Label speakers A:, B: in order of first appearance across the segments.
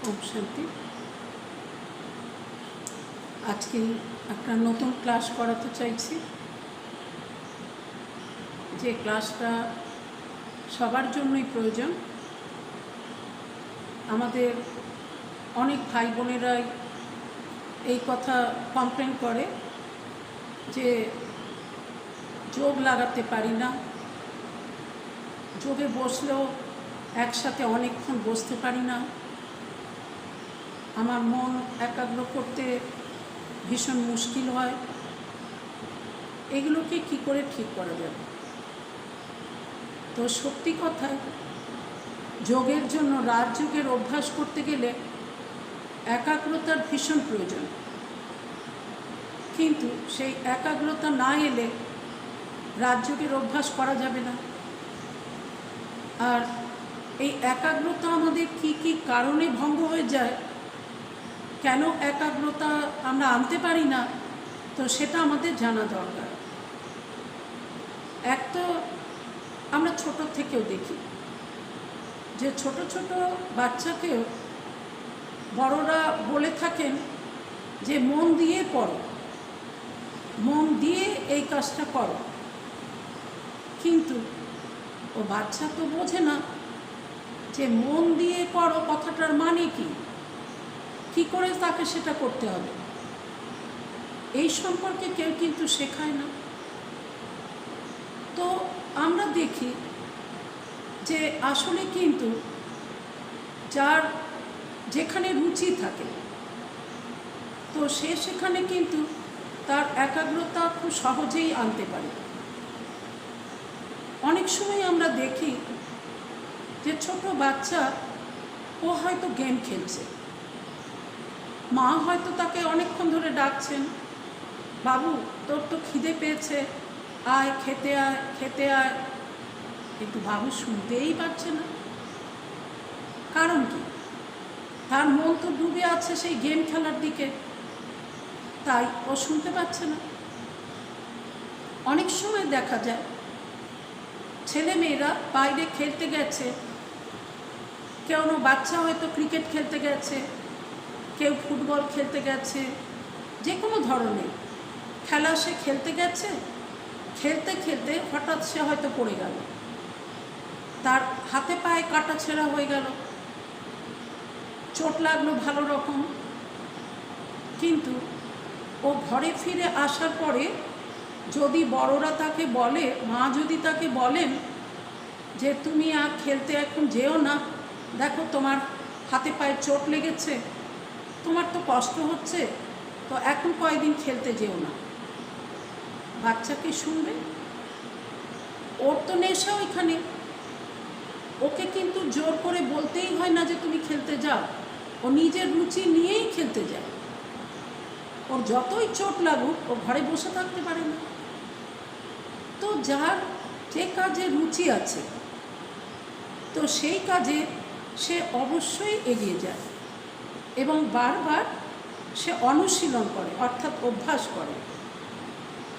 A: ওম শান্তি। আজকে একটা নতুন ক্লাস করাতে চাইছি, যে ক্লাসটা সবার জন্যই প্রয়োজন। আমাদের অনেক ভাই বোনেরাই এই কথা কমপ্লেন করে যে যোগ লাগাতে পারি না, যোগে বসলেও একসাথে অনেকক্ষণ বসতে পারি না, আমার মন একাগ্র করতে ভীষণ মুশকিল হয়। এগুলোকে কি করে ঠিক করা যাবে? তো সত্যি কথায় যোগের জন্য রাজযোগের অভ্যাস করতে গেলে একাগ্রতার ভীষণ প্রয়োজন, কিন্তু সেই একাগ্রতা না এলে রাজযোগের অভ্যাস করা যাবে না। আর এই একাগ্রতা আমাদের কি কি কারণে ভঙ্গ হয়ে যায়, কেন একাগ্রতা আমরা আনতে পারি না, তো সেটা আমাদের জানা দরকার। এক তো আমরা ছোট থেকেও দেখি যে ছোট ছোট বাচ্চাকেও বড়রা বলে থাকেন যে মন দিয়ে পড়ো, মন দিয়ে এই কাজটা করো, কিন্তু ও বাচ্চা তো বোঝে না যে মন দিয়ে করো কথাটার মানে কি করে তাকে সেটা করতে হবে, এই সম্পর্কে কেউ কিন্তু শেখায় না। তো আমরা দেখি যে আসলে কিন্তু যার যেখানে রুচি থাকে, তো সে সেখানে কিন্তু তার একাগ্রতা খুব সহজেই আনতে পারে। অনেক সময় আমরা দেখি যে ছোট বাচ্চা ও হয়তো গেম খেলছে, মা হয়তো তাকে অনেকক্ষণ ধরে ডাকছেন, বাবু তোর তো খিদে পেয়েছে, আয় খেতে আয় খেতে আয়, কিন্তু বাবু শুনতেই পারছে না। কারণ কি? তার মন তো ডুবে আছে সেই গেম খেলার দিকে, তাই ও শুনতে পাচ্ছে না। অনেক সময় দেখা যায় ছেলে মেয়েরা বাইরে খেলতে গেছে, কেউ বাচ্চা হয়তো ক্রিকেট খেলতে গেছে, কেউ ফুটবল খেলতে গেছে, যে কোনো ধরনের খেলা সে খেলতে গেছে, খেলতে খেলতে হঠাৎ সে হয়তো পড়ে গেল, তার হাতে পায়ে কাটা ছেঁড়া হয়ে গেল, চোট লাগলো ভালো রকম, কিন্তু ও ঘরে ফিরে আসার পরে যদি বড়রা তাকে বলে, মা যদি তাকে বলেন যে তুমি আর খেলতে এখন যেও না, দেখো তোমার হাতে পায়ে চোট লেগেছে, তোমার তো কষ্ট হচ্ছে, তো এখন কয়েকদিন খেলতে যেও না, বাচ্চা কি শুনবে? ওর তো নেশা ওইখানে, ওকে কিন্তু জোর করে বলতেই হয় না যে তুমি খেলতে যাও, ও নিজের রুচি নিয়েই খেলতে যায়। ওর যতই চোট লাগুক ও ঘরে বসে থাকতে পারে না। তো যার যে কাজে রুচি আছে, তো সেই কাজে সে অবশ্যই এগিয়ে যায় এবং বারবার সে অনুশীলন করে, অর্থাৎ অভ্যাস করে।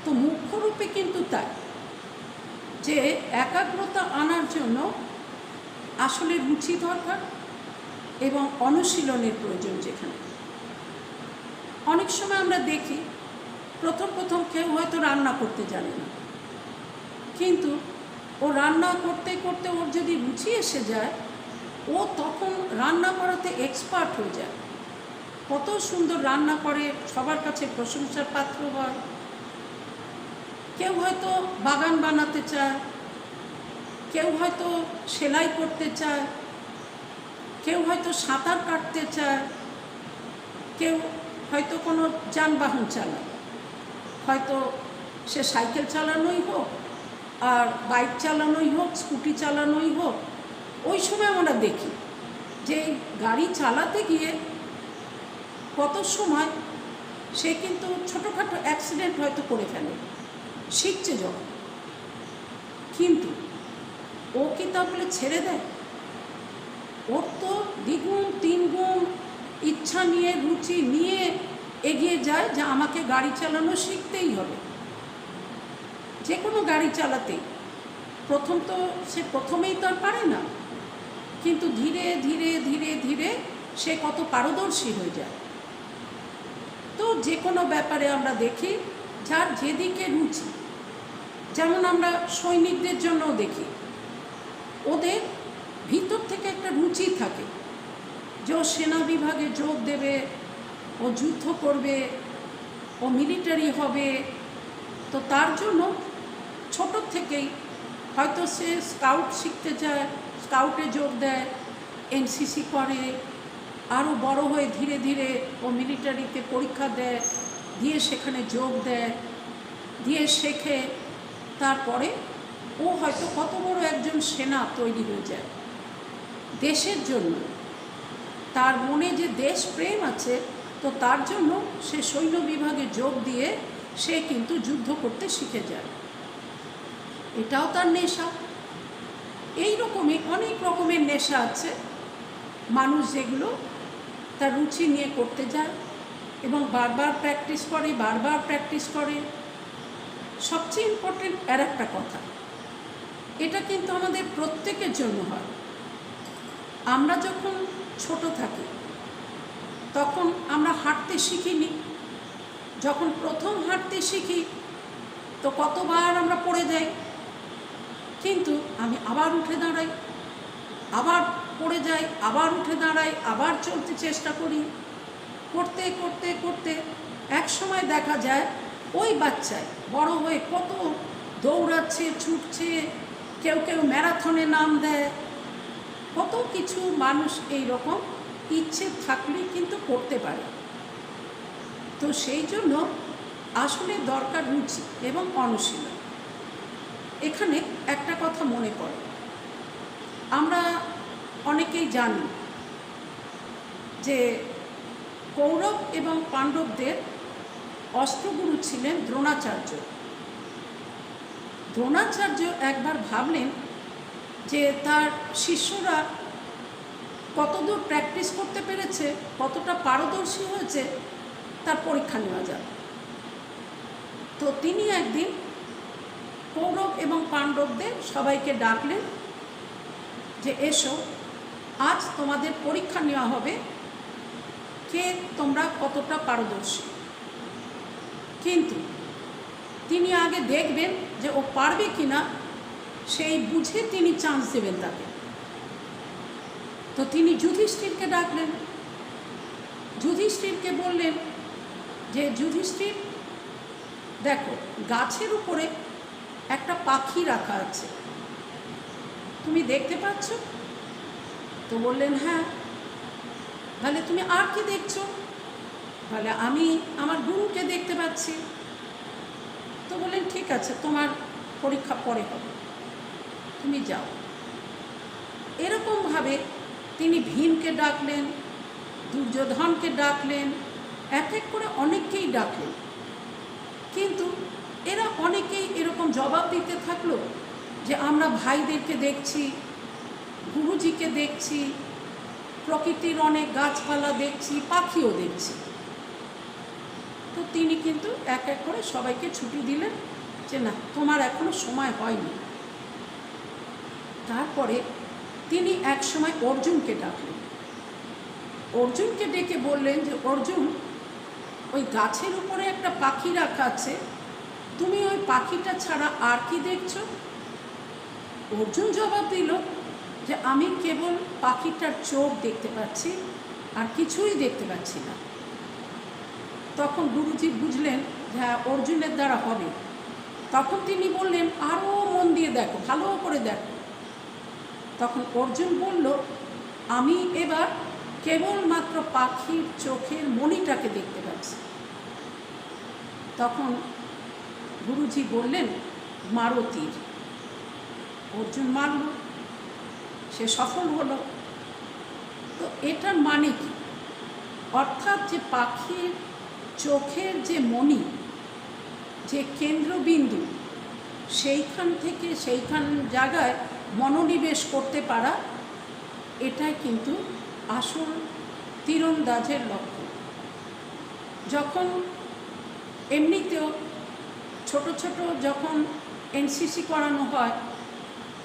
A: তো মুখ্যরূপে কিন্তু তাই যে একাগ্রতা আনার জন্য আসলে রুচি দরকার এবং অনুশীলনের প্রয়োজন। যেখানে অনেক সময় আমরা দেখি প্রথম প্রথম কেউ হয়তো রান্না করতে জানে না, কিন্তু ও রান্না করতে করতে ওর যদি রুচি এসে যায়, ও তখন রান্না করাতে এক্সপার্ট হয়ে যায়, কত সুন্দর রান্না করে, সবার কাছে প্রশংসার পাত্র হয়। কেউ হয়তো বাগান বানাতে চায়, কেউ হয়তো সেলাই করতে চায়, কেউ হয়তো সাঁতার কাটতে চায়, কেউ হয়তো কোনো যানবাহন চালায়, হয়তো সে সাইকেল চালানোই হোক আর বাইক চালানোই হোক, স্কুটি চালানোই হোক। ওই সময় আমরা দেখি যে গাড়ি চালাতে গিয়ে কত সময় সে কিন্তু ছোটোখাটো অ্যাক্সিডেন্ট হয়তো করে ফেলে, শিখছে যখন, কিন্তু ও কি তা বলে ছেড়ে দেয়? ওর তো দ্বিগুণ তিনগুণ ইচ্ছা নিয়ে, রুচি নিয়ে এগিয়ে যায় যে আমাকে গাড়ি চালানো শিখতেই হবে। যে কোনো গাড়ি চালাতে প্রথমেই তো আর পারে না, কিন্তু ধীরে ধীরে ধীরে ধীরে সে কত পারদর্শী হয়ে যায়। তো যে কোনো ব্যাপারে আমরা দেখি যার যেদিকে রুচি, যেমন আমরা সৈনিকদের জন্যও দেখি ওদের ভিতর থেকে একটা রুচি থাকে যে ও সেনা বিভাগে যোগ দেবে, ও যুদ্ধ করবে, ও মিলিটারি হবে। তো তার জন্য ছোট থেকেই হয়তো সে স্কাউট শিখতে যায়, স্কাউটে যোগ দেয়, এনসিসি করে, আরও বড় হয়ে ধীরে ধীরে ও মিলিটারিতে পরীক্ষা দেয়, দিয়ে সেখানে যোগ দেয়, দিয়ে শেখে। তারপরে ও হয়তো কত বড় একজন সেনা তৈরি হয়ে যায় দেশের জন্য। তার মনে যে দেশপ্রেম আছে, তো তার জন্য সে সৈন্য বিভাগে যোগ দিয়ে সে কিন্তু যুদ্ধ করতে শিখে যায়। এটাও তার নেশা। এই রকমই অনেক রকমের নেশা আছে মানুষ, যেগুলো তার রুচি নিয়ে করতে যায় এবং বারবার প্র্যাকটিস করে, বারবার প্র্যাকটিস করে। সবচেয়ে ইম্পর্টেন্ট আর একটা কথা, এটা কিন্তু আমাদের প্রত্যেকের জন্য হয়। আমরা যখন ছোট থাকি তখন আমরা হাঁটতে শিখিনি। যখন প্রথম হাঁটতে শিখি তো কতবার আমরা পড়ে যাই, কিন্তু আমি আবার উঠে দাঁড়াই, আবার পড়ে যাই, আবার উঠে দাঁড়াই, আবার চলতে চেষ্টা করি। করতে করতে করতে এক সময় দেখা যায় ওই বাচ্চায় বড় হয়ে কত দৌড়াচ্ছে, ছুটছে, কেউ কেউ ম্যারাথনে নাম দেয়। কত কিছু মানুষ এই রকম ইচ্ছে থাকলে কিন্তু করতে পারে। তো সেই জন্য আসলে দরকার রুচি এবং অনুশীলন। এখানে একটা কথা মনে পড়ে, আমরা অনেকেই জানি যে কৌরব এবং পাণ্ডবদের অস্ত্রগুরু ছিলেন দ্রোণাচার্য। দ্রোণাচার্য একবার ভাবলেন যে তার শিষ্যরা কতদূর প্র্যাকটিস করতে পেরেছে, কতটা পারদর্শী হয়েছে, তার পরীক্ষা নেওয়া যাবে। তো তিনি একদিন কৌরব এবং পাণ্ডবদের সবাইকে ডাকলেন যে এসো, আজ তোমাদের পরীক্ষা নেওয়া হবে কে তোমরা কতটা পারদর্শী। কিন্তু তিনি আগে দেখবেন যে ও পারবে কিনা, সেই বুঝে তিনি চান্স দেবেন তাকে। তো তিনি যুধিষ্ঠিরকে ডাকলেন। যুধিষ্ঠিরকে বললেন যে যুধিষ্ঠির, দেখো গাছের উপরে একটা পাখি রাখা আছে, তুমি দেখতে পাচ্ছ? তো বললেন হ্যাঁ। তাহলে তুমি আর কি দেখছো? তাহলে আমি আমার গুরুকে দেখতে পাচ্ছি। তো বললেন ঠিক আছে, তোমার পরীক্ষা পরে হবে, তুমি যাও। এরকমভাবে তিনি ভীমকে ডাকলেন, দুর্যোধনকে ডাকলেন, এক এক করে অনেককেই ডাকলেন। কিন্তু এরা অনেকেই এরকম জবাব দিতে থাকলো যে আমরা ভাইদেরকে দেখছি, গুরুজিকে দেখছি, প্রকৃতির অনেক গাছপালা দেখছি, পাখিও দেখছি। তো তিনি কিন্তু এক এক করে সবাইকে ছুটি দিলেন যে না, তোমার এখনো সময় হয়নি। তারপরে তিনি এক সময় অর্জুনকে ডাকলেন। অর্জুনকে ডেকে বললেন যে অর্জুন, ওই গাছের উপরে একটা পাখি রাখা আছে, তুমি ওই পাখিটা ছাড়া আর কি দেখছো? অর্জুন জবাব দিল যে আমি কেবল পাখিটার চোখ দেখতে পাচ্ছি, আর কিছুই দেখতে পাচ্ছি না। তখন গুরুজি বুঝলেন যে অর্জুনের দ্বারা হবে। তখন তিনি বললেন আরও মন দিয়ে দেখো, ভালো করে দেখো। তখন অর্জুন বলল আমি এবার কেবলমাত্র পাখির চোখের মণিটাকে দেখতে পাচ্ছি। তখন গুরুজি বললেন মারো তীর। অর্জুন মারল, সে সফল হলো। তো এটার মানে কি? অর্থাৎ যে পাখির চোখের যে মণি, যে কেন্দ্রবিন্দু, সেইখান থেকে সেইখান জায়গায় মনোনিবেশ করতে পারা, এটাই কিন্তু আসল তীরন্দাজের লক্ষ্য। যখন এমনিতেও ছোট ছোট যখন এনসিসি করানো হয়,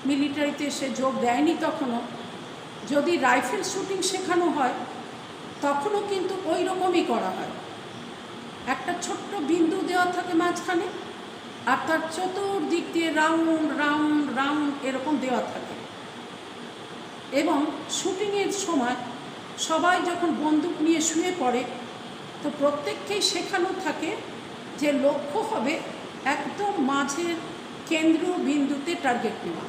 A: মিলিটারিতে সে যোগ দেয়নি তখনও, যদি রাইফেল শুটিং শেখানো হয় তখনও কিন্তু ওই রকমই করা হয়। একটা ছোট্ট বিন্দু দেওয়া থাকে মাঝখানে, আর তার চতুর্দিক দিয়ে রাউন্ড রাউন্ড রাউন্ড এরকম দেওয়া থাকে। এবং শুটিংয়ের সময় সবাই যখন বন্দুক নিয়ে শুয়ে পড়ে, তো প্রত্যেককেই শেখানো থাকে যে লক্ষ্য হবে একদম মাঝের কেন্দ্রীয় বিন্দুতে টার্গেট নেওয়া।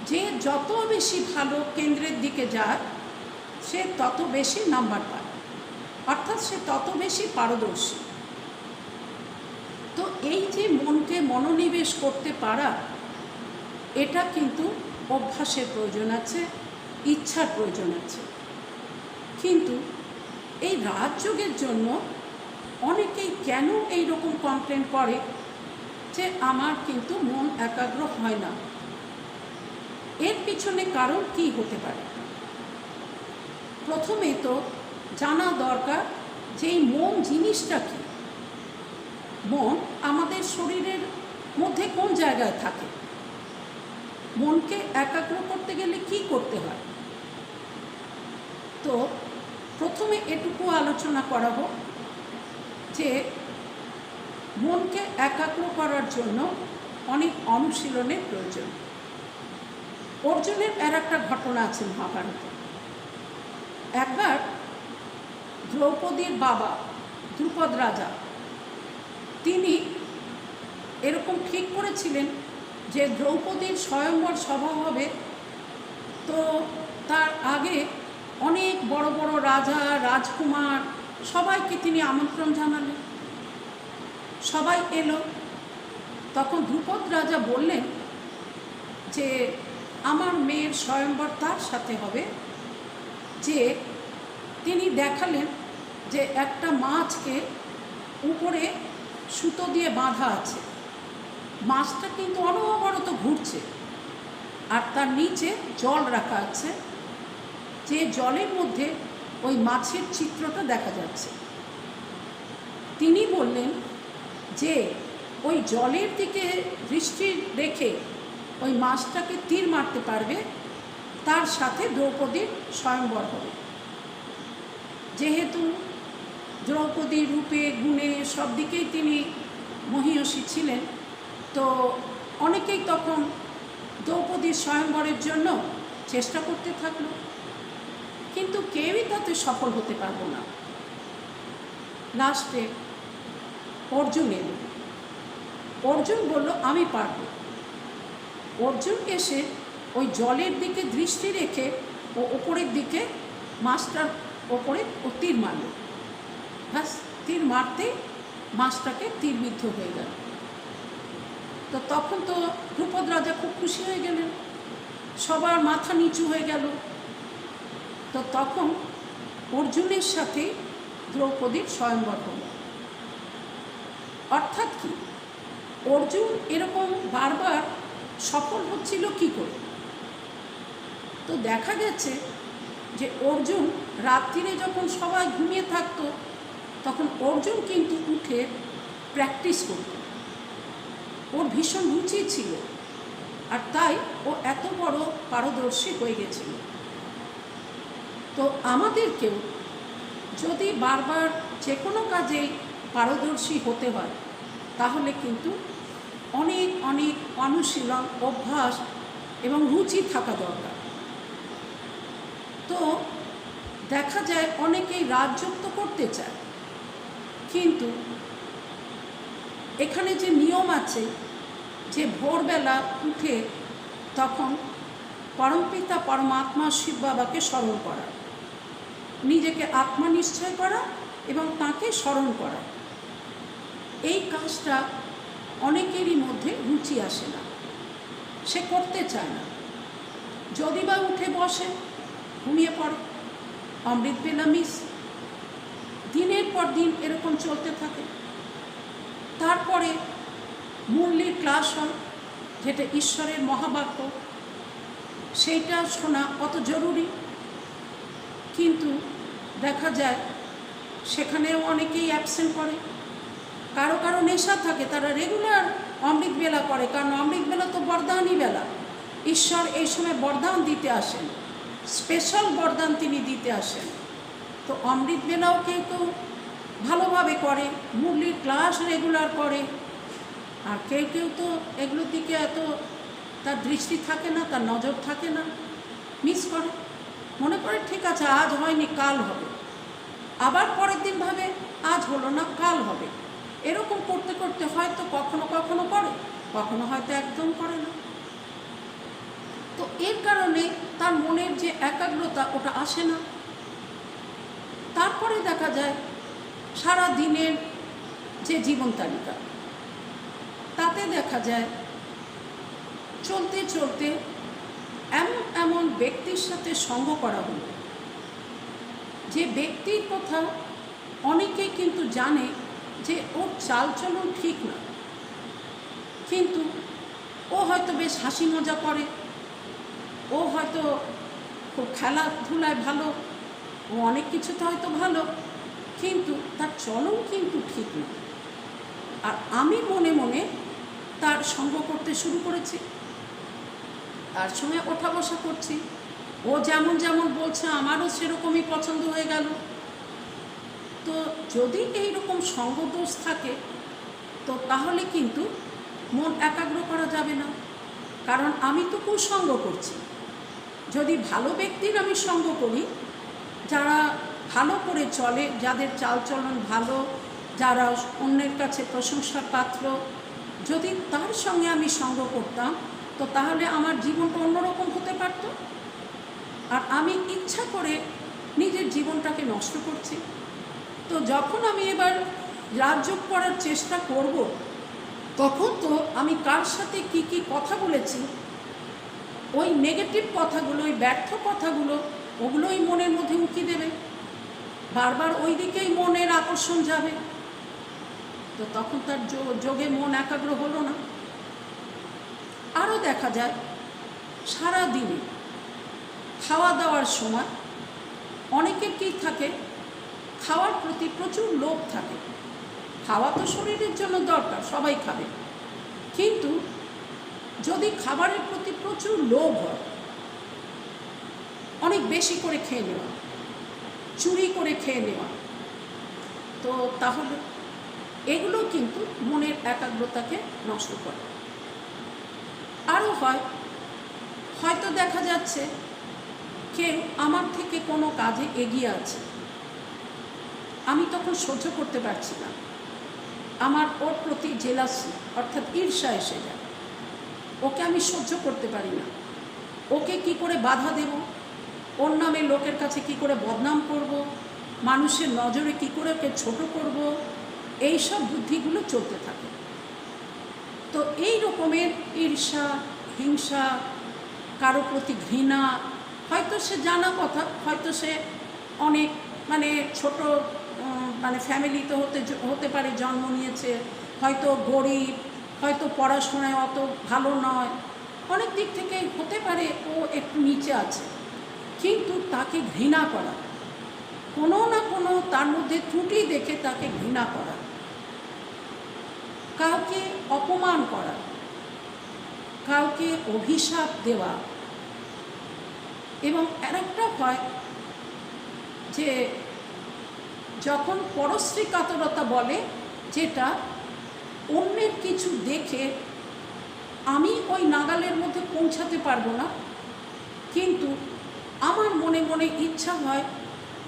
A: যে যত বেশি ভালো কেন্দ্রের দিকে যায় সে তত বেশি নাম্বার পায়, অর্থাৎ সে তত বেশি পারদর্শী। তো এই যে মনকে মনোনিবেশ করতে পারা, এটা কিন্তু অভ্যাসের প্রয়োজন আছে, ইচ্ছার প্রয়োজন আছে। কিন্তু এই রাজযোগের জন্য অনেকেই কেন এই রকম কমপ্লেন করে যে আমার কিন্তু মন একাগ্র হয় না? এর পিছনে কারণ কি হতে পারে? প্রথমে তো জানা দরকার যে এই মন জিনিসটা কি। মন আমাদের শরীরের মধ্যে কোন জায়গায় থাকে? মনকে একাগ্র করতে গেলে কি করতে হয়? তো প্রথমে এটুকু আলোচনা করা হোক যে মনকে একাগ্র করার জন্য অনেক অনুশীলনের প্রয়োজন। অর্জুনের একটা ঘটনা আছে মহাভারতে। একবার দ্রৌপদীর বাবা দ্রুপদ রাজা, তিনি এরকম ঠিক করেছিলেন যে দ্রৌপদীর স্বয়ংবর সভা হবে, তো তার আগে অনেক বড় বড় রাজা রাজকুমার সবাইকে তিনি আমন্ত্রণ জানালেন। সবাই এলো। তখন দ্রুপদ রাজা বললেন যে আমার মেয়ের স্বয়ংবর তার সাথে হবে যে তিনি দেখালেন যে একটা মাছকে উপরে সুতো দিয়ে বাঁধা আছে, মাছটা কিন্তু অনবরত ঘুরছে, আর তার নিচে জল রাখা আছে, যে জলের মধ্যে ওই মাছের চিত্রটা দেখা যাচ্ছে। তিনি বললেন যে ওই জলের দিকে দৃষ্টি রেখে ওই মাছটাকে তীর মারতে পারবে, তার সাথে দ্রৌপদীর স্বয়ংবর হবে। যেহেতু দ্রৌপদী রূপে গুণে সব দিকেই তিনি মহীয়সী ছিলেন, তো অনেকেই তখন দ্রৌপদীর স্বয়ংবরের জন্য চেষ্টা করতে থাকলো, কিন্তু কেউই তাতে সফল হতে পারল না। লাস্টে অর্জুন এলো। অর্জুন বলল আমি পারব। অর্জুন এসে ওই জলের দিকে দৃষ্টি রেখে ও ওপরের দিকে মাছটার ওপরে ও তীর মারল। ব্যাস, তীর মারতেই মাছটাকে তীরবিদ্ধ হয়ে গেল। তো তখন তো দ্রুপদ রাজা খুব খুশি হয়ে গেলেন, সবার মাথা নিচু হয়ে গেল। তো তখন অর্জুনের সাথে দ্রৌপদীর স্বয়ংবর হল। অর্থাৎ কি, অর্জুন এরকম বারবার সফল হচ্ছিল কি করে? তো দেখা গেছে যে অর্জুন রাত্রিরে যখন সবাই ঘুমিয়ে থাকতো, তখন অর্জুন কিন্তু উঠে প্র্যাকটিস করত। ওর ভীষণ রুচি ছিল, আর তাই ও এত বড় পারদর্শী হয়ে গেছিল। তো আমাদেরকেও যদি বারবার যে কোনো কাজেই পারদর্শী হতে হয়, তাহলে কিন্তু অনেক অনেক অনুশীলন, অভ্যাস এবং রুচি থাকা দরকার। তো দেখা যায় অনেকেই রাজযোগ তো করতে চায়, কিন্তু এখানে যে নিয়ম আছে যে ভোরবেলা উঠে তখন পরমপিতা পরমাত্মা শিব বাবাকে স্মরণ করা, নিজেকে আত্মা নিশ্চয় করা এবং তাকে স্মরণ করা, এই কাজটা অনেকেরই মধ্যে রুচি আসে না, সে করতে চায় না। যদি বা উঠে বসে, ঘুমিয়ে পড়ে, অমৃত বেলা মিস, দিনের পর দিন এরকম চলতে থাকে। তারপরে মুরলির ক্লাস হয়, যেটা ঈশ্বরের মহাবাক্য, সেইটা শোনা কত জরুরি, কিন্তু দেখা যায় সেখানেও অনেকেই অ্যাবসেন্ট করে। কারো কারো নেশা থাকে, তারা রেগুলার অমৃত বেলা করে, কারণ অমৃত বেলা তো বরদানই বেলা। ঈশ্বর এই সময় বরদান দিতে আসেন, স্পেশাল বরদান তিনি দিতে আসেন। তো অমৃত বেলাও কেউ কেউ ভালোভাবে করে, মুরলির ক্লাস রেগুলার করে, আর কেউ কেউ তো এগুলোর দিকে এত তার দৃষ্টি থাকে না, তার নজর থাকে না, মিস করে, মনে করে ঠিক আছে আজ হয়নি কাল হবে, আবার পরের দিন ভাবে আজ হলো না কাল হবে, এরকম করতে করতে হয়তো কখনো কখনো করে, কখনো হয়তো একদম করে না। তো এর কারণে তার মনের যে একাগ্রতা ওটা আসে না। তারপরে দেখা যায় সারা দিনের যে জীবন তালিকা, তাতে দেখা যায় চলতে চলতে এমন এমন ব্যক্তির সাথে সঙ্গ করা হলো, যে ব্যক্তির কথা অনেকে কিন্তু জানে যে ওর চালচলন ঠিক না, কিন্তু ও হয়তো বেশ হাসি মজা করে, ও হয়তো খুব খেলাধুলায় ভালো, ও অনেক কিছুতে হয়তো ভালো, কিন্তু তার চলন কিন্তু ঠিক না। আর আমি মনে মনে তার সঙ্গ করতে শুরু করেছি, তার সঙ্গে ওঠা বসা করছি, ও যেমন যেমন বলছে আমারও সেরকমই পছন্দ হয়ে গেল। তো যদি এইরকম সঙ্গদোষ থাকে তো তাহলে কিন্তু মন একাগ্র করা যাবে না, কারণ আমি তো কুসঙ্গ করছি। যদি ভালো ব্যক্তির আমি সঙ্গ করি, যারা ভালো করে চলে, যাদের চালচলন ভালো, যারা অন্যের কাছে প্রশংসার পাত্র, যদি তার সঙ্গে আমি সঙ্গ করতাম তো তাহলে আমার জীবনটা অন্যরকম হতে পারত। আর আমি ইচ্ছা করে নিজের জীবনটাকে নষ্ট করছি। তো যখন আমি এবার রাজযোগ করার চেষ্টা করব, তখন তো আমি কার সাথে কি কি কথা বলেছি, ওই নেগেটিভ কথাগুলো, ওই ব্যর্থ কথাগুলো, ওগুলোই মনের মধ্যে উঁকি দেবে, বারবার ওই দিকেই মনের আকর্ষণ যাবে। তো তখন তার যোগে মন একাগ্র হলো না। আরও দেখা যায় সারা দিনে খাওয়া দাওয়ার সময় অনেকের কী থাকে, খাওয়ার প্রতি প্রচুর লোভ থাকে। খাওয়া তো শরীরের জন্য দরকার, সবাই খাবে, কিন্তু যদি খাবারের প্রতি প্রচুর লোভ হয়, অনেক বেশি করে খেয়ে নেওয়া, চুরি করে খেয়ে নেওয়া, তো তাহলে এগুলো কিন্তু মনের একাগ্রতাকে নষ্ট করে। আরও হয়তো দেখা যাচ্ছে কেউ আমার থেকে কোনো কাজে এগিয়ে আছে, আমি তখন সহ্য করতে পারছি না, আমার ওর প্রতি জেলাসি অর্থাৎ ঈর্ষা এসে যায়, ওকে আমি সহ্য করতে পারি না, ওকে কি করে বাধা দেব, ওর নামে লোকের কাছে কি করে বদনাম করব, মানুষের নজরে কি করে ওকে ছোট করব, এই সব বুদ্ধিগুলো চলতে থাকে। তো এই রকমের ঈর্ষা, হিংসা, কারো প্রতি ঘৃণা, হয়তো সে জানা কথা, হয়তো সে অনেক ছোট ফ্যামিলিতে হতে পারে জন্ম নিয়েছে, হয়তো গরিব, হয়তো পড়াশোনায় অত ভালো নয়, অনেক দিক থেকে হতে পারে ও একটু নিচে আছে, কিন্তু তাকে ঘৃণা করা, কোনো না কোনো তার মধ্যে ত্রুটি দেখে তাকে ঘৃণা করা, কাউকে অপমান করা, কাউকে অভিশাপ দেওয়া। এবং আরেকটা হয় যে যখন পরশ্রী কাতরতা বলে, যেটা অন্যের কিছু দেখে আমি ওই নাগালের মধ্যে পৌঁছাতে পারবো না, কিন্তু আমার মনে মনে ইচ্ছা হয়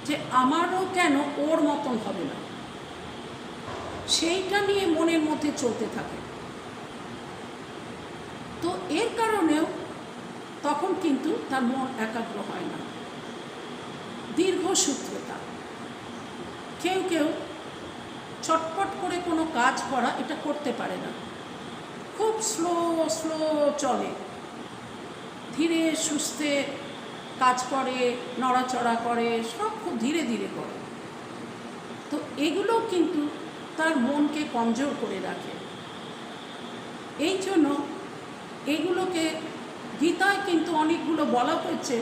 A: যে আমারও কেন ওর মতন হবে না, সেইটা নিয়ে মনের মধ্যে চলতে থাকে। তো এর কারণেও তখন কিন্তু তার মন একাগ্র হয় না। দীর্ঘসূত্রতা, কেউ কেউ চটপট করে কোনো কাজ করা এটা করতে পারে না, খুব স্লো চলে, ধীরে সুস্থে কাজ করে, নড়াচড়া করে, সব খুব ধীরে ধীরে করে। তো এগুলো কিন্তু তার মনকে কমজোর করে রাখে। এই জন্য এগুলোকে গীতায় কিন্তু অনেকগুলো বলা হয়েছে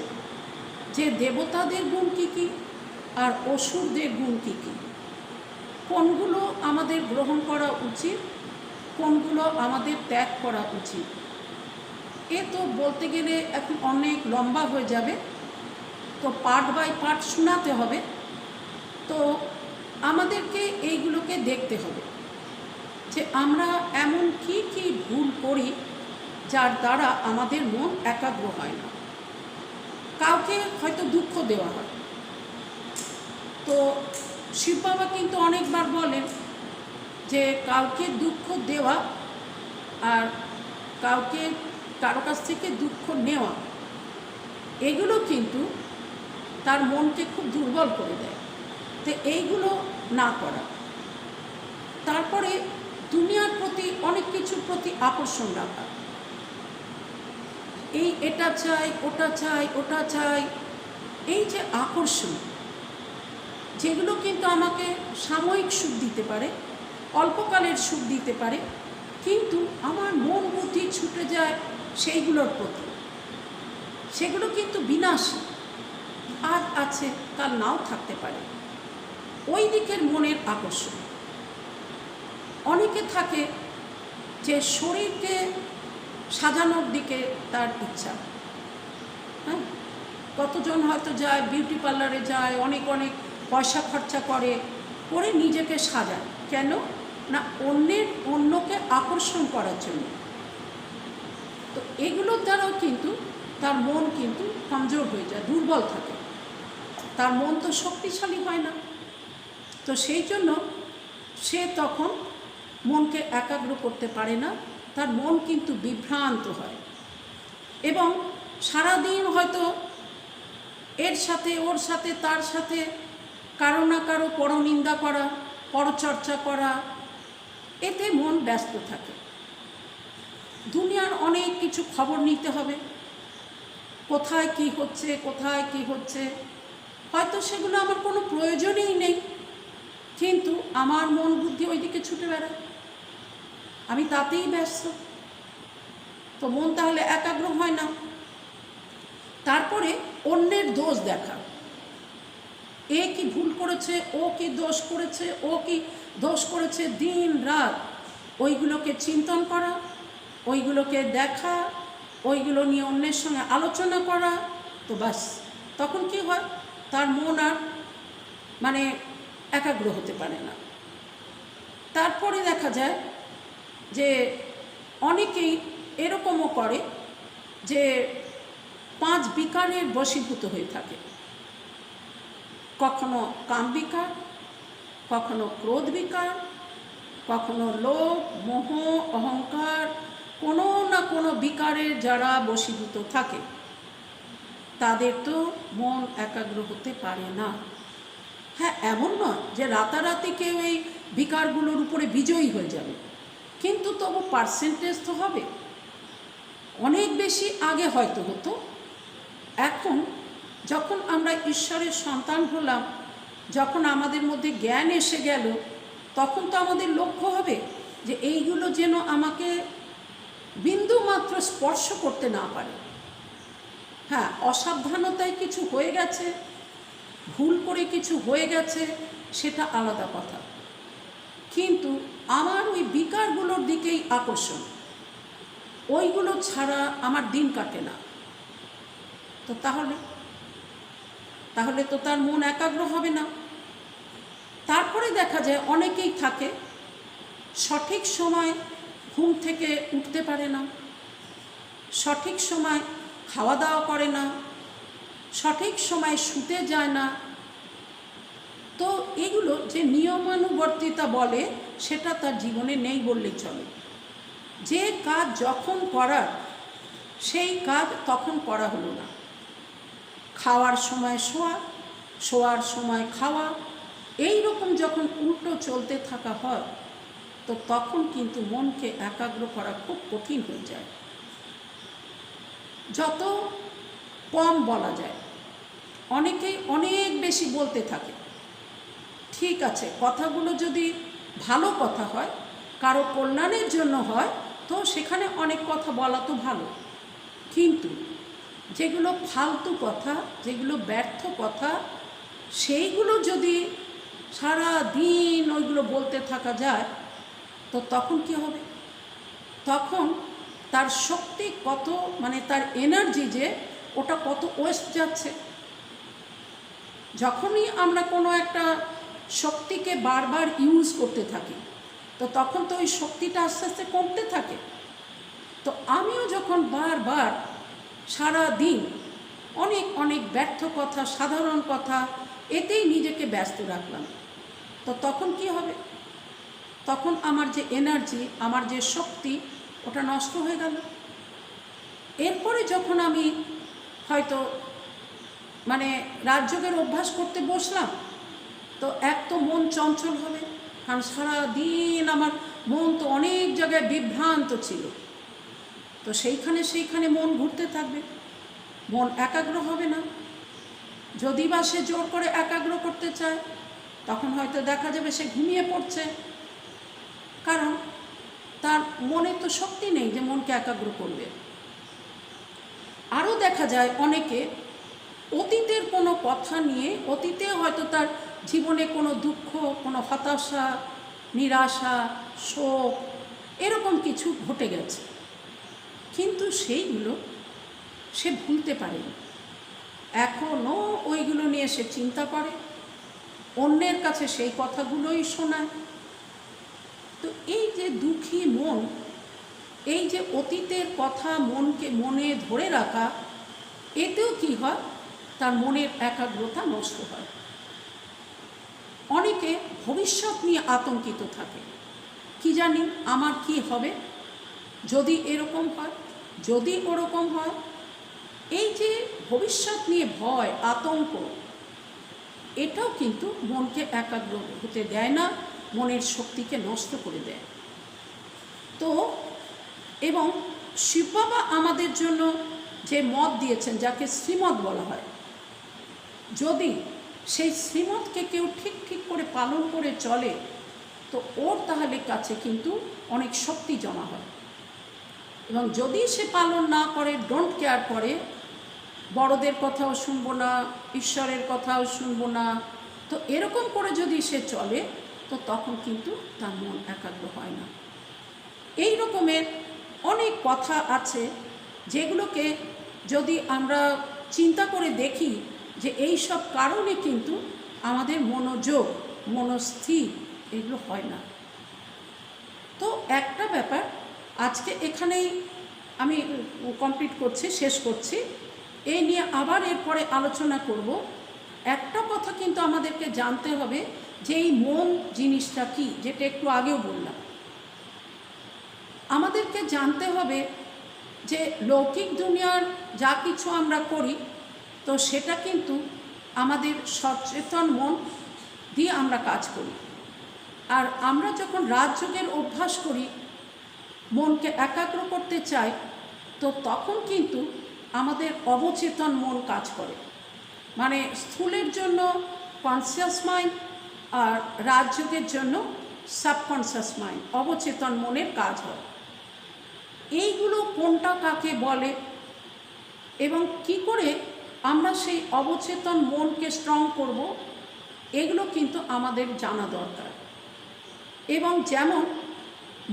A: যে দেবতাদের গুণ কী কী আর অসুরদের গুণ কী কী, কোনগুলো আমাদের গ্রহণ করা উচিত, কোনগুলো আমাদের ত্যাগ করা উচিত। এ তো বলতে গেলে এখন অনেক লম্বা হয়ে যাবে, তো পার্ট বাই পার্ট শোনাতে হবে। তো আমাদেরকে এইগুলোকে দেখতে হবে যে আমরা এমন কি কি ভুল করি যার দ্বারা আমাদের মন একাগ্র হয় না। কাউকে হয়তো দুঃখ দেওয়া হয়, তো শিব বাবা কিন্তু অনেকবার বলেন যে কাউকে দুঃখ দেওয়া আর কাউকে কারো কাছ থেকে দুঃখ নেওয়া, এগুলো কিন্তু তার মনকে খুব দুর্বল করে দেয়। তো এইগুলো না করা। তারপরে দুনিয়ার প্রতি অনেক কিছুর প্রতি আকর্ষণ রাখা, এটা চাই, ওটা চাই, ওটা চাই, এই যে আকর্ষণ, যেগুলো কিন্তু আমাকে সাময়িক সুখ দিতে পারে, অল্পকালের সুখ দিতে পারে, কিন্তু আমার মন বুদ্ধি ছুটে যায় সেইগুলোর প্রতি। সেগুলো কিন্তু বিনাশী, আজ আছে কাল নাও থাকতে পারে। ওই দিকের মনের আকর্ষণ। অনেকে থাকে যে শরীরকে সাজানোর দিকে তার ইচ্ছা। হ্যাঁ, কতজন হয়তো যায় বিউটি পার্লারে, যায় অনেক অনেক পয়সা খরচা করে নিজেকে সাজায়। কেন না? অন্যকে আকর্ষণ করার জন্য। তো এগুলোর দ্বারাও কিন্তু তার মন কিন্তু কমজোর হয়ে যায়, দুর্বল থাকে, তার মন তো শক্তিশালী হয় না। তো সেই জন্য সে তখন মনকে একাগ্র করতে পারে না, তার মন কিন্তু বিভ্রান্ত হয় এবং সারাদিন হয়তো এর সাথে ওর সাথে তার সাথে কারো না কারো পরনিন্দা করা, পরচর্চা করা, এতে মন ব্যস্ত থাকে। দুনিয়ার অনেক কিছু খবর নিতে হবে, কোথায় কি হচ্ছে, কোথায় কি হচ্ছে, হয়তো সেগুলো আমার কোনো প্রয়োজনই নেই, কিন্তু আমার মন বুদ্ধি ওইদিকে ছুটে বেড়ায়, আমি তাতেই ব্যস্ত। তো মন তাহলে একাগ্র হয় না। তারপরে অন্যের দোষ দেখা, এ কি ভুল করেছে, ও কি দোষ করেছে, ও কি দোষ করেছে, দিন রাত ওইগুলোকে চিন্তন করা, ওইগুলোকে দেখা, ওইগুলো নিয়ে অন্যের সঙ্গে আলোচনা করা। তো ব্যাস, তখন কি হয়, তার মন আর একাগ্র হতে পারে না। তারপরে দেখা যায় যে অনেকেই এরকমও করে যে 5 বিকারের বশীভূত হয়ে থাকে। কখনো কাম বিকার, কখনো ক্রোধ বিকার, কখনো লোভ, মোহ, অহংকার, কোনো না কোনো বিকারের যারা বশীভূত থাকে তাদের তো মন একাগ্র হতে পারে না। হ্যাঁ, এমন নয় যে রাতারাতি কেউ এই বিকারগুলোর উপরে বিজয়ী হয়ে যাবে, কিন্তু তবু পার্সেন্টেজ তো হবে। অনেক বেশি আগে হয়তো হতো, এখন যখন আমরা ঈশ্বরের সন্তান হলাম, যখন আমাদের মধ্যে জ্ঞান এসে গেল, তখন তো আমাদের লক্ষ্য হবে যে এইগুলো যেন আমাকে বিন্দু মাত্র স্পর্শ করতে না পারে। হ্যাঁ, অসাবধানতায় কিছু হয়ে গেছে, ভুল করে কিছু হয়ে গেছে, সেটা আলাদা কথা, কিন্তু আমার ওই বিকারগুলোর দিকেই আকর্ষণ, ওইগুলো ছাড়া আমার দিন কাটে না। তো তাহলে তো তার মন একাগ্র হবে না। তারপরে দেখা যায় অনেকেই থাকে সঠিক সময় ঘুম থেকে উঠতে পারে না, সঠিক সময় খাওয়া দাওয়া করে না, সঠিক সময় শুতে যায় না। তো এগুলো যে নিয়মানুবর্তিতা বলে, সেটা তার জীবনে নেই বললেই চলে। যে কাজ যখন করার সেই কাজ তখন করা হলো না। খাওয়ার সময় শোয়া, শোয়ার সময় খাওয়া, এই রকম যখন উল্টো চলতে থাকা হয়, তো তখন কিন্তু মনকে একাগ্র করা খুব কঠিন হয়ে যায়। যত কম বলা যায়, অনেকেই অনেক বেশি বলতে থাকে। ঠিক আছে, কথাগুলো যদি ভালো কথা হয়, কারো কল্যাণের জন্য হয়, তো সেখানে অনেক কথা বলা তো ভালো, কিন্তু যেগুলো ফালতু কথা, যেগুলো ব্যর্থ কথা, সেইগুলো যদি সারা দিন ওইগুলো বলতে থাকা যায়, তো তখন কি হবে? তখন তার শক্তি কত, তার এনার্জি যে ওটা কত ওয়েস্ট যাচ্ছে। যখনই আমরা কোনো একটা শক্তিকে বারবার ইউজ করতে থাকি, তো তখন তো ওই শক্তিটা আস্তে আস্তে কমতে থাকে। তো আমিও যখন বারবার সারা দিন অনেক অনেক ব্যর্থ কথা, সাধারণ কথা, এতেই নিজেকে ব্যস্ত রাখলাম, তো তখন কি হবে? তখন আমার যে এনার্জি, আমার যে শক্তি, ওটা নষ্ট হয়ে গেল। এরপরে যখন আমি হয়তো রাজযোগের অভ্যাস করতে বসলাম, তো এক তো মন চঞ্চল হবে, কারণ সারাদিন আমার মন তো অনেক জায়গায় বিভ্রান্ত ছিল, তো সেইখানে মন ঘুরতে থাকবে, মন একাগ্র হবে না। যদি বা সে জোর করে একাগ্র করতে চায়, তখন হয়তো দেখা যাবে সে ঘুমিয়ে পড়ছে, কারণ তার মনে তো শক্তি নেই যে মনকে একাগ্র করবে। আরও দেখা যায় অনেকে অতীতের কোনো কথা নিয়ে, অতীতে হয়তো তার জীবনে কোনো দুঃখ, কোনো হতাশা, নিরাশা, শোক, এরকম কিছু ঘটে গেছে, কিন্তু সেইগুলো সে ভুলতে পারেনি। এখনও ওইগুলো নিয়ে সে চিন্তা করে, অন্যের কাছে সেই কথাগুলোই শোনায়। তো এই যে দুঃখী মন, এই যে অতীতের কথা মনকে মনে ধরে রাখা, এতেও কি হয়, তার মনের একাগ্রতা নষ্ট হয়। অনেকে ভবিষ্যৎ নিয়ে আতঙ্কিত থাকে, কি জানি আমার কি হবে, যদি এরকম হয়, যদি ওরকম হয়। এই যে ভবিষ্যৎ নিয়ে ভয়, আতঙ্ক, এটাও কিন্তু মনকে একাগ্র হতে দেয় না, মনের শক্তিকে নষ্ট করে দেয়। তো এবং শিব বাবা আমাদের জন্য যে মত দিয়েছেন, যাকে শ্রীমত বলা হয়, যদি সেই শ্রীমতকে কেউ ঠিক ঠিক করে পালন করে চলে, তো ওর তাহলে কাছে কিন্তু অনেক শক্তি জমা হয়। এবং যদি সে পালন না করে, ডোন্ট কেয়ার করে, বড়দের কথাও শুনবো না, ঈশ্বরের কথাও শুনবো না, তো এরকম করে যদি সে চলে, তো তখন কিন্তু তার মন একাগ্র হয় না। এই রকমের অনেক কথা আছে, যেগুলোকে যদি আমরা চিন্তা করে দেখি, যে এই সব কারণে কিন্তু আমাদের মনোযোগ, মনস্থির এগুলো হয় না। তো একটা ব্যাপার আজকে এখানেই আমি কমপ্লিট করছি, শেষ করছি, এই নিয়ে আবার এরপরে আলোচনা করব। একটা কথা কিন্তু আমাদেরকে জানতে হবে, যে এই মন জিনিসটা কি, যেটা একটু আগেও বললাম। আমাদেরকে জানতে হবে যে লৌকিক দুনিয়ার যা কিছু আমরা করি, তো সেটা কিন্তু আমাদের সচেতন মন দিয়ে আমরা কাজ করি। আর আমরা যখন রাজযোগের অভ্যাস করি, মনকে একাগ্র করতে চাই, তো তখন কিন্তু আমাদের অবচেতন মন কাজ করে। স্থূলের জন্য কনসিয়াস মাইন্ড, আর রাজযোগের জন্য সাবকনসিয়াস মাইন্ড, অবচেতন মনের কাজ হয়। এইগুলো কোনটা কাকে বলে, এবং কি করে আমরা সেই অবচেতন মনকে স্ট্রং করব, এগুলো কিন্তু আমাদের জানা দরকার। এবং যেমন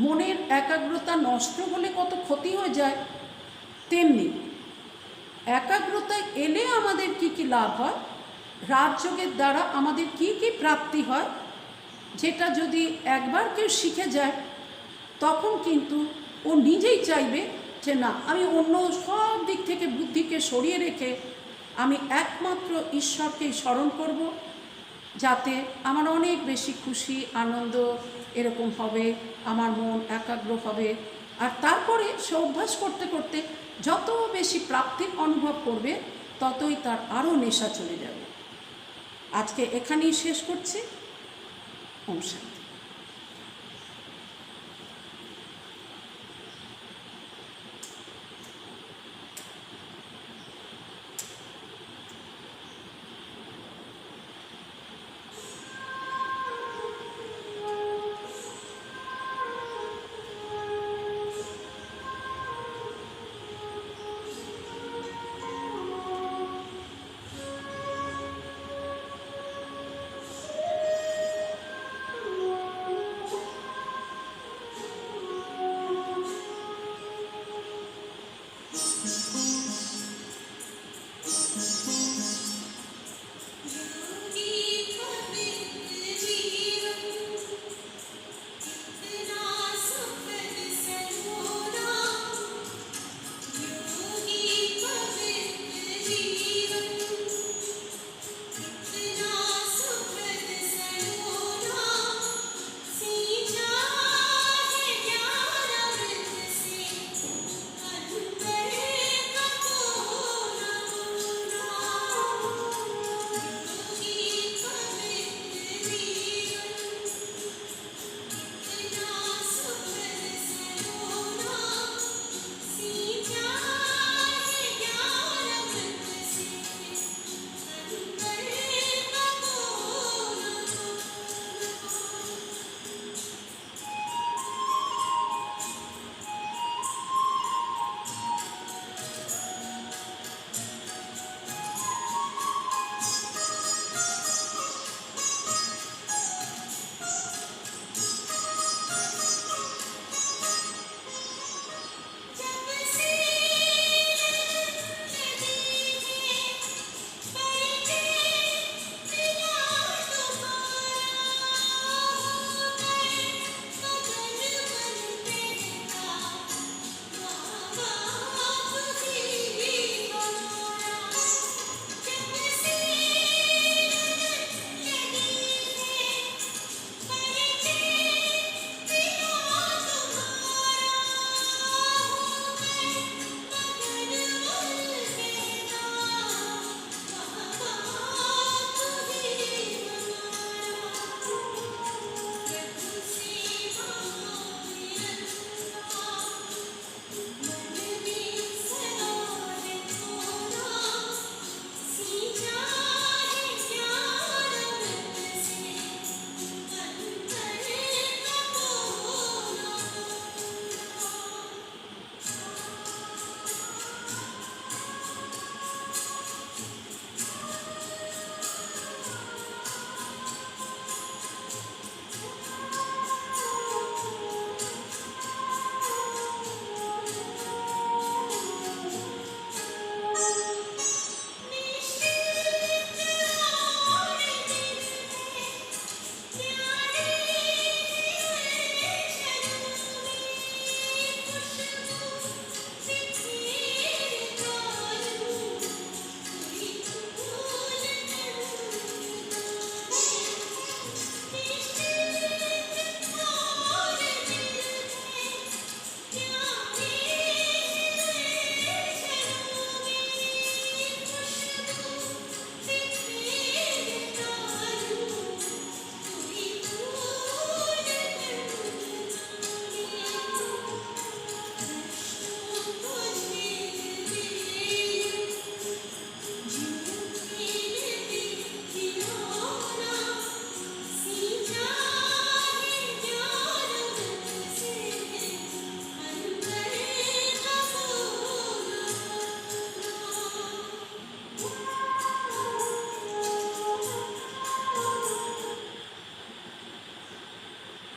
A: মনের একাগ্রতা নষ্ট হলে কত ক্ষতি হয়ে যায়, তেমনি একাগ্রতা এলে আমাদের কি কি লাভ হয়, রাজযোগের দ্বারা আমাদের কি কি প্রাপ্তি হয়, যেটা যদি একবার কেউ শিখে যায়, তখন কিন্তু ও নিজেই চাইবে যে না, আমি অন্য সব দিক থেকে বুদ্ধিকে সরিয়ে রেখে আমি একমাত্র ঈশ্বরকেই স্মরণ করব, যাতে আমার অনেক বেশি খুশি, আনন্দ এরকম হবে, আমার মন একাগ্র হবে। আর তারপরে সে অভ্যাস করতে করতে যত বেশি প্রাপ্তির অনুভব করবে, ততই তার আরও নেশা চলে যাবে। আজকে এখানেই শেষ করছি। ওম শান্তি।